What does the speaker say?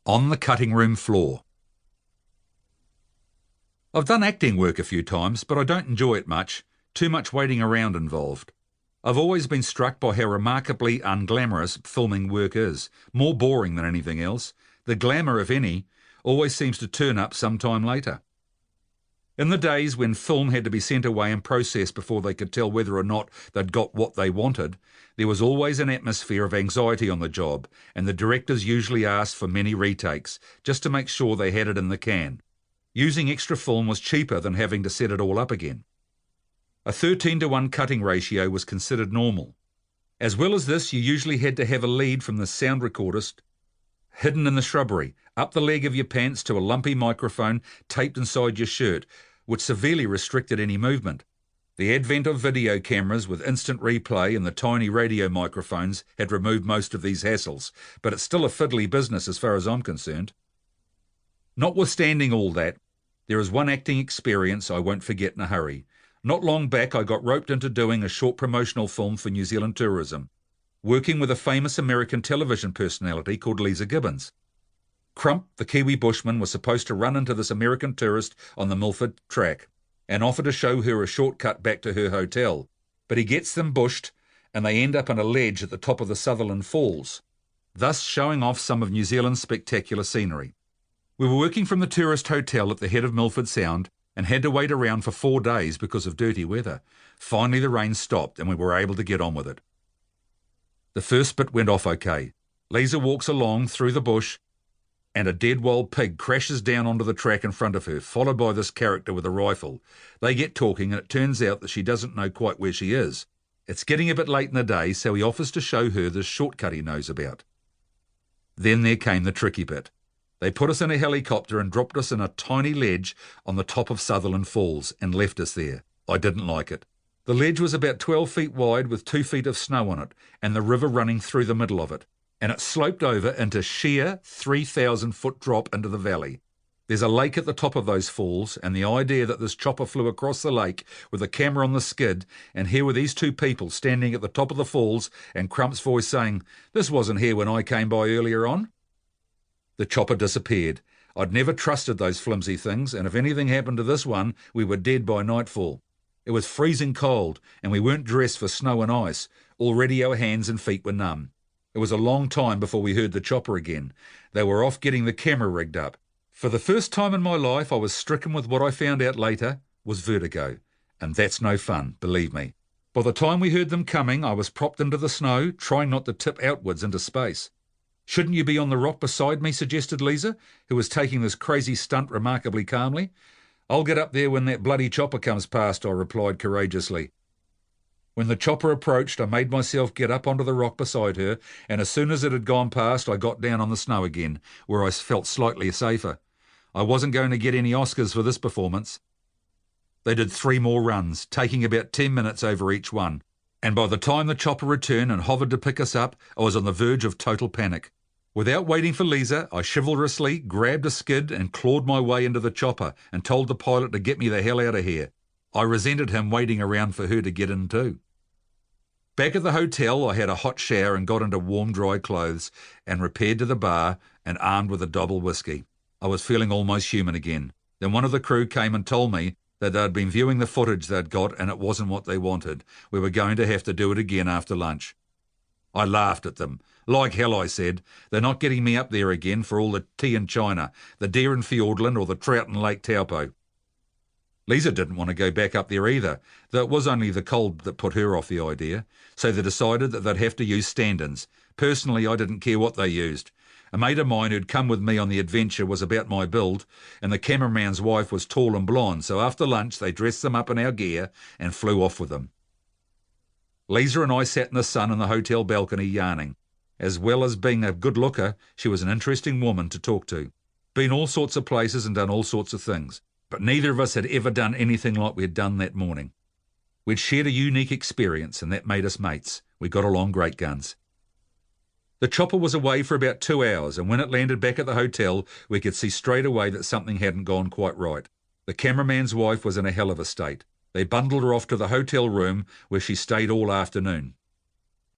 On the cutting room floor. I've done acting work a few times, but I don't enjoy it much. Too much waiting around involved. I've always been struck by how remarkably unglamorous filming work is, more boring than anything else. The glamour, if any, always seems to turn up sometime later. In the days when film had to be sent away and processed before they could tell whether or not they'd got what they wanted, there was always an atmosphere of anxiety on the job, and the directors usually asked for many retakes, just to make sure they had it in the can. Using extra film was cheaper than having to set it all up again. A 13:1 cutting ratio was considered normal. As well as this, you usually had to have a lead from the sound recordist hidden in the shrubbery, up the leg of your pants to a lumpy microphone taped inside your shirt, which severely restricted any movement. The advent of video cameras with instant replay and the tiny radio microphones had removed most of these hassles, but it's still a fiddly business as far as I'm concerned. Notwithstanding all that, there is one acting experience I won't forget in a hurry. Not long back I got roped into doing a short promotional film for New Zealand tourism, working with a famous American television personality called Lisa Gibbons. Crump, the Kiwi bushman, was supposed to run into this American tourist on the Milford track and offer to show her a shortcut back to her hotel, but he gets them bushed and they end up on a ledge at the top of the Sutherland Falls, thus showing off some of New Zealand's spectacular scenery. We were working from the tourist hotel at the head of Milford Sound and had to wait around for 4 days because of dirty weather. Finally the rain stopped and we were able to get on with it. The first bit went off okay. Lisa walks along through the bush and a dead wild pig crashes down onto the track in front of her, followed by this character with a rifle. They get talking and it turns out that she doesn't know quite where she is. It's getting a bit late in the day, so he offers to show her this shortcut he knows about. Then there came the tricky bit. They put us in a helicopter and dropped us in a tiny ledge on the top of Sutherland Falls and left us there. I didn't like it. The ledge was about 12 feet wide with 2 feet of snow on it and the river running through the middle of it, and it sloped over into sheer 3,000-foot drop into the valley. There's a lake at the top of those falls, and the idea that this chopper flew across the lake with a camera on the skid, and here were these two people standing at the top of the falls and Crump's voice saying, "This wasn't here when I came by earlier on." The chopper disappeared. I'd never trusted those flimsy things, and if anything happened to this one, we were dead by nightfall. It was freezing cold, and we weren't dressed for snow and ice. Already our hands and feet were numb. It was a long time before we heard the chopper again. They were off getting the camera rigged up. For the first time in my life, I was stricken with what I found out later was vertigo. And that's no fun, believe me. By the time we heard them coming, I was propped into the snow, trying not to tip outwards into space. "Shouldn't you be on the rock beside me?" suggested Lisa, who was taking this crazy stunt remarkably calmly. "I'll get up there when that bloody chopper comes past," I replied courageously. When the chopper approached, I made myself get up onto the rock beside her, and as soon as it had gone past, I got down on the snow again, where I felt slightly safer. I wasn't going to get any Oscars for this performance. They did 3 more runs, taking about 10 minutes over each one, and by the time the chopper returned and hovered to pick us up, I was on the verge of total panic. Without waiting for Lisa, I chivalrously grabbed a skid and clawed my way into the chopper and told the pilot to get me the hell out of here. I resented him waiting around for her to get in too. Back at the hotel, I had a hot shower and got into warm, dry clothes and repaired to the bar and armed with a double whiskey. I was feeling almost human again. Then one of the crew came and told me that they'd been viewing the footage they'd got and it wasn't what they wanted. We were going to have to do it again after lunch. I laughed at them. "Like hell," I said. "They're not getting me up there again for all the tea in China, the deer in Fiordland or the trout in Lake Taupo." Lisa didn't want to go back up there either, though it was only the cold that put her off the idea, so they decided that they'd have to use stand-ins. Personally, I didn't care what they used. A mate of mine who'd come with me on the adventure was about my build, and the cameraman's wife was tall and blonde, so after lunch they dressed them up in our gear and flew off with them. Lisa and I sat in the sun on the hotel balcony yarning. As well as being a good looker, she was an interesting woman to talk to. Been all sorts of places and done all sorts of things, but neither of us had ever done anything like we had done that morning. We'd shared a unique experience, and that made us mates. We got along great guns. The chopper was away for about 2 hours, and when it landed back at the hotel, we could see straight away that something hadn't gone quite right. The cameraman's wife was in a hell of a state. They bundled her off to the hotel room, where she stayed all afternoon.